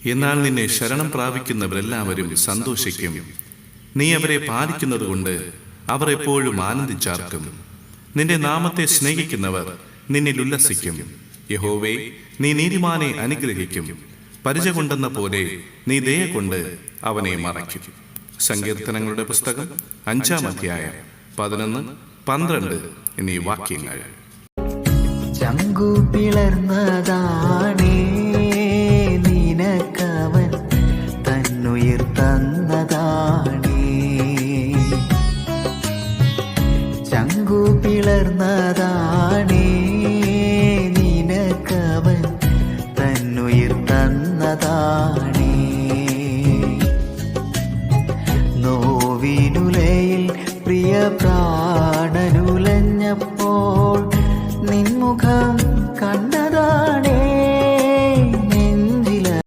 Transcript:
എന്നാൽ നിന്നെ ശരണം പ്രാപിക്കുന്നവരെല്ലാവരും സന്തോഷിക്കും. നീ അവരെ പാലിക്കുന്നതുകൊണ്ട് അവർ എപ്പോഴും ആനന്ദിച്ചാർക്കും. നിന്റെ നാമത്തെ സ്നേഹിക്കുന്നവർ നിന്നിൽ ഉല്ലസിക്കും. യഹോവേ, നീ നീതിമാനെ അനുഗ്രഹിക്കും. പരിച കൊണ്ടെന്ന പോലെ നീ ദയ കൊണ്ട് അവനെ മറയ്ക്കും. സങ്കീർത്തനങ്ങളുടെ പുസ്തകം 5-ാം അധ്യായം 11-12 എന്നീ വാക്യങ്ങൾ. ചങ്കു പിളർന്നതാണേ നിനക്കവൻ തന്നുയിർ തന്നതാണേ. ചങ്കു പിളർന്നതാണേ നിനക്കവൻ തന്നുയിർ തന്നതാണേ. നോവിനുലയിൽ പ്രിയ പ്രാണനുലഞ്ഞപ്പോൾ നിൻമുഖം